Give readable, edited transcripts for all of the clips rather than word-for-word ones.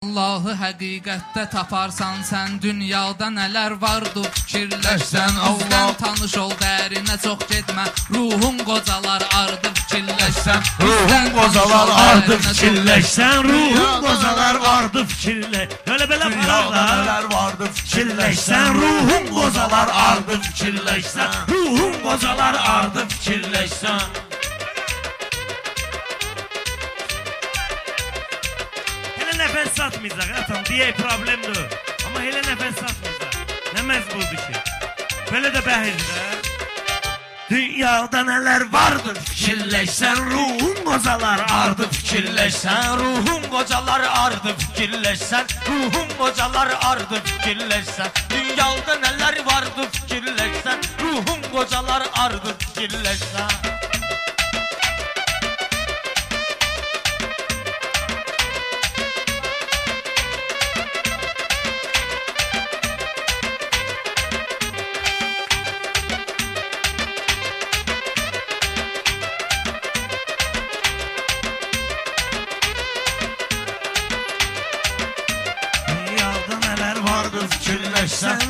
Allahı həqiqətdə taparsan sən, dünyada nələr vardır fikirləşsən. Bizdən tanış ol, dərinə çox getmə, ruhun qocalar ardı fikirləşsən. Ruhun qocalar ardı fikirləşsən, ruhun qocalar ardı fikirləşsən. Belə dünyada nələr vardı fikirləşsən, ruhun qocalar ardı fikirləşsən, ruhun qocalar ardı fikirləşsən. Nəfəs satmayacaq, atam, deyək problemdir. Amma elə nəfəs satmayacaq. Nə məzburdur ki? Belə də bəhirdir. Dünyada nələr vardır fikirləşsən, ruhun qocalar ardı fikirləşsən, ruhun qocalar ardı fikirləşsən, ruhun qocalar ardı fikirləşsən. Dünyada nələr vardı fikirləşsən, ruhun qocalar ardı fikirləşsən.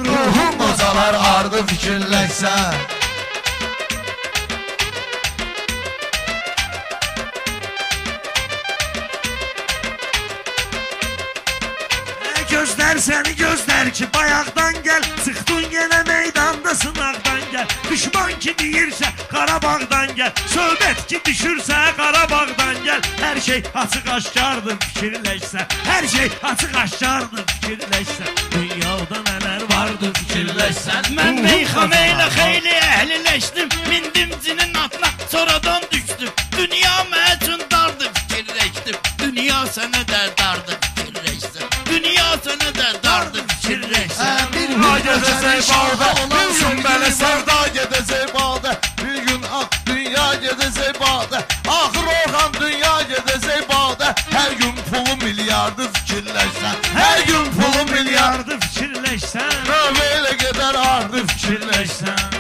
Ruhun qocalar ardı fikirləşsən. Gözlər səni gözlər ki, bayaqdan gəl, çıxdın yenə meydanda sınaqdan gəl. Düşman ki deyirsə Qarabağdan gəl, söhbət ki düşürsə Qarabağdan gəl. Hər şey açıq aşkardır fikirləşsən, hər şey açıq aşkardır fikirləşsən. Dünyada nələr vardır fikirləşsən. Mən meyxana ilə xeyli əhliləşdim, mindim cinin atına, sonradan düşdüm. Dünya mənə üçün dardır fikirləşdim, dünya sənə də dardır fikirləşsən. Dünya sənə də dardır fikirləşsən. Bir gün gedəcək bağda, bir gün belə sevda gedəcək bağda, bir gün dünya gedəcək bağda, axır Orxan dünya gedəcək bağda. Hər gün pulu milyardı fikirləşsən, hər gün pulu milyardı fikirləşsən. Belə gedər ardı fikirləşsən.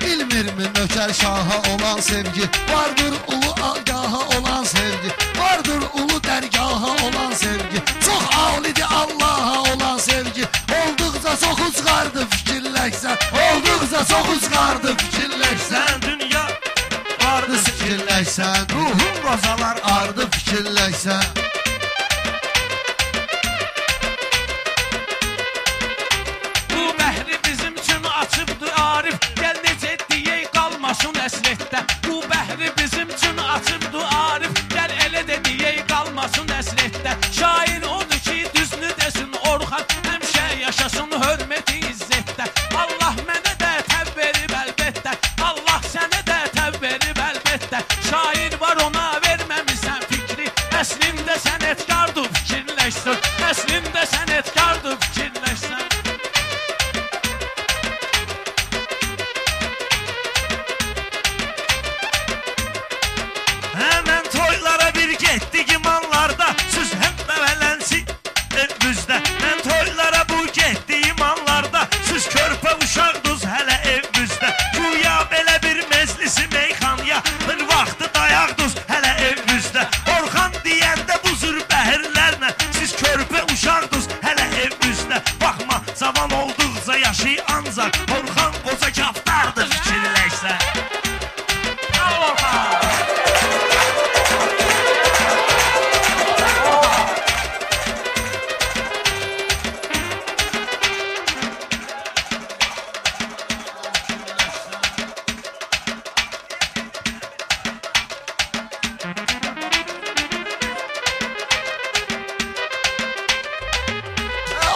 Bilmirmi nökər şaha olan sevgi, vardır ulu agaha olan sevgi, vardır ulu dərgaha olan sevgi, çox alidir Allaha olan sevgi. Olduqca çoxu çıxardı fikirləşsən, olduqca çoxu çıxardı fikirləşsən. Dünya ardı fikirləşsən, ruhun qocalar ardı fikirləşsən. Bu bəhri bizim üçün açıbdır Arif, gəl necə deyək qalmasın əsrətdə. Bu bəhri bizim üçün açıbdır Arif, gəl elə də deyək qalmasın əsrətdə. Şair odur ki düzünü desin Orxan, həmişə yaşasın hörməti izzətdə. Allah mənə də təv verib əlbəttə, Allah sənə də təv verib əlbəttə. Şair var ona verməmisən fikri, əslində sənətkardır fikirləşsən, əslində sənətkardır fikirləşsən. Həmən toylara bir getdik imanlarda, siz həm bəvələnsi evimizdə. Mən toylara bu getdiyim anlarda, siz körpə uşaqdınız hələ evimizdə. Güya belə bir meclisi meyxanaya, bir vaxtı dayaqdınız hələ evimizdə. Orxan deyəndə bu zür bəhirlərlə, siz körpə uşaqdınız hələ evimizdə. Baxma, cavan olduqca yaşı ancaq, Orxan qoca kaftardır fikirləşsən.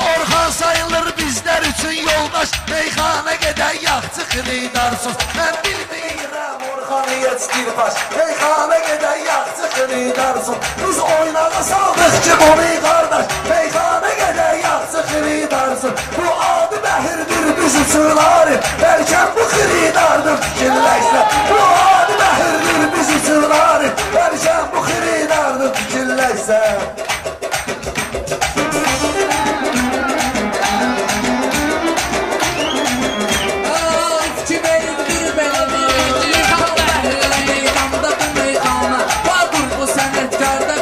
Orxan sayılır bizlər üçün yoldaş, meyxana gedər yaxçı xiridarsız. Mən bilmirəm Orxanı yetişdir baş, meyxana gedər yaxçı xiridarsız. Biz oynağa saldıq ki bu qardaş, meyxana gedər yaxçı xiridarsız. Bu adı bəhirdir biz üçün Arif, bəlkə bu xiridardır fikirləşsən. Bu adı bəhirdir biz üçün Arif, bəlkə bu xiridardır fikirləşsən. Meydanda bu meydana, vardır bu sənətkar da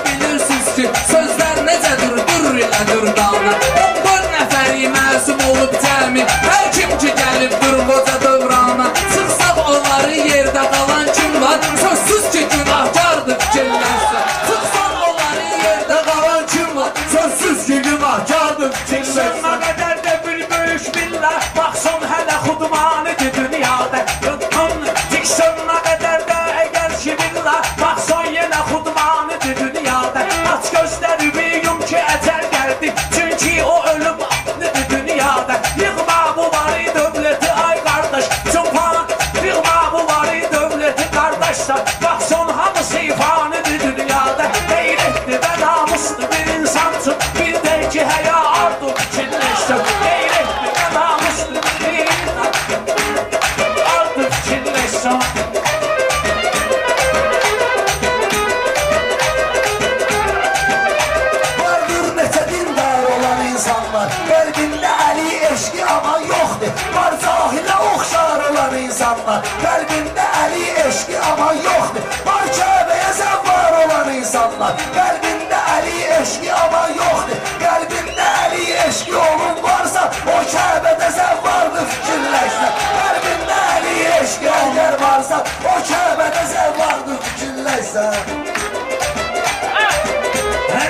ki sözlər necədir dur ilə dürdanə 14 nəfəri məsum olub cəmi hər kim ki gəlib dur qoca dövrana Çıxsaq onları yerdə qalan kim var sözsüz ki günahkardır fikirlərsə Çıxsaq onları yerdə qalan kim var sözsüz ki günahkardır fikirlərsə Sonuna qədər də bir böyük millə Baxson hələ xudmanidir dünyada Diksiyonuna qədər də əgər ki millə Baxson yenə xudmanidir dünyada Aç gözləri bir yum ki əcəl gəldi Çünki o ölüm anidir dünyada Yığma bu bari dövləti ay qardaş Cumpan yığma bu bari dövləti qardaşlar Baxson hamısı ifanidir dünyada Qeyrətli və namuslu bir insan üçün Bir deyil ki həya ardı fikirləşsin Qeyrətli və namuslu bir insan ardı fikirləşsin Qəlbində əli eşqi ama yoxdur Var cahilə oxşar olan insanlar Qəlbində əli eşqi ama yoxdur Var Kəbəyə zəvvar olan insanlar Qəlbində əli eşqi ama yoxdur Qəlbində əli eşqi olun varsa O Kəbədə zəvvardır fikirləşsən Qəlbində əli eşqi əgər varsa O Kəbədə zəvvardır fikirləşsən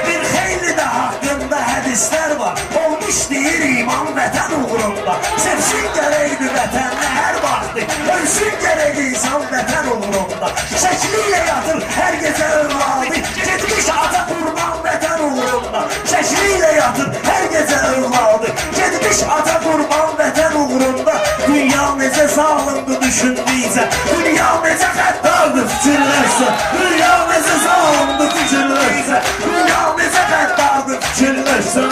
Bir xeyli də haqqında hədislər var Olmuş deyir iman vətən uğrunda Sevsin gərəkdir vətənlə hər vaxtı Ölsün gərək insan vətən uğrunda Şəkliyle yatır hər gecə övladı Getmiş ata qurban vətən uğrunda Şəkliyle yatır hər gecə övladı Getmiş ata qurban vətən uğrunda Dünya necə zalımdır düşündüysə Dünya necə qəddardır fikirlərsə Dünya necə zalımdır fikirlərsə Dünya necə qəddardır fikirlərsə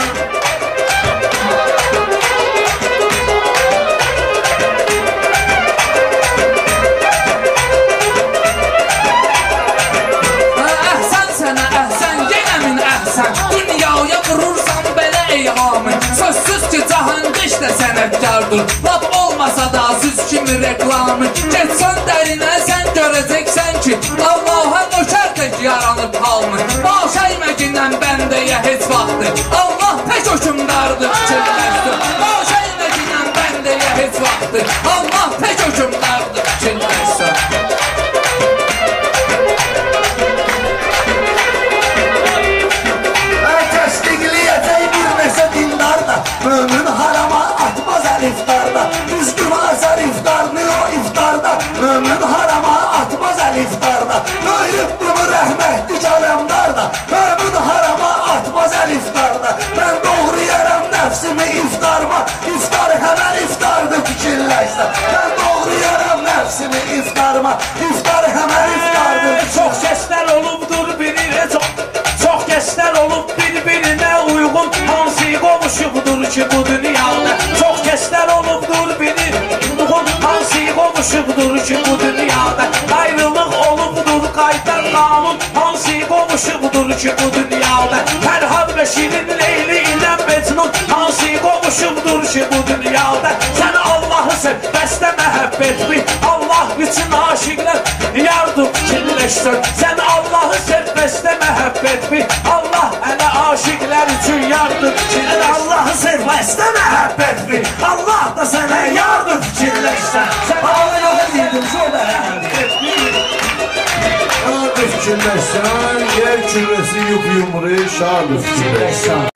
Əhsən sənə əhsən yenə min əhsən Dünyaya vurursan belə eyhamın Sözsüz ki cahanqış da sənətkardır Lap olmasa da süz kimi reklamı Getsən dərinə sən görəcəksən ki Allaha nökər tək yaranıb halmın Baş əyməkindən bəndəyə heç vaxtı Allah tək hökümdardır fikirləşdir Baş əyməkindən bəndəyə heç vaxtı Allah tək hökümdardır fikirləşdir Mömin harama atmaz əl iftarda Düzgün azar iftarını o iftarda Mömin harama atmaz əl iftarda Böyüb bunu rəhmətli kələmdarda Mömin harama atmaz əl iftarda Mən doğruyaram nəfsimi iftarma İftar həmən iftardır fikirləşsən Mən doğruyaram nəfsimi iftarma İftar həmən iftardır Çox səslər olubdur birinə Çox kəslər olub bir-birinə uyğun Hansı qovuşubdur ki bu dünyada Çox kəslər olubdur bir-birinə Hansı qovuşubdur ki bu dünyada Ayrılıq olubdur qaytar qanun Hansı qovuşubdur ki bu dünyada Fərhad və Şirin Leyli ilə Mecnun Hansı qovuşubdur ki bu dünyada Sən Allahı sev, bəstə məhəbbət bil Allah üçün aşiqlər yardım fikirləşsin Sən Allahı sev, bəstə məhəbbət bil Allah hələ aşiqlər üçün yardım fikirləşsin Allahı sev, bəstə məhəbbət bil Allah da sənə yardım fikirləşsən Sən Allahı dedim, şöyle Şadı fikirləşsən, yer kürəsi yub yumru, şadı fikirləşsən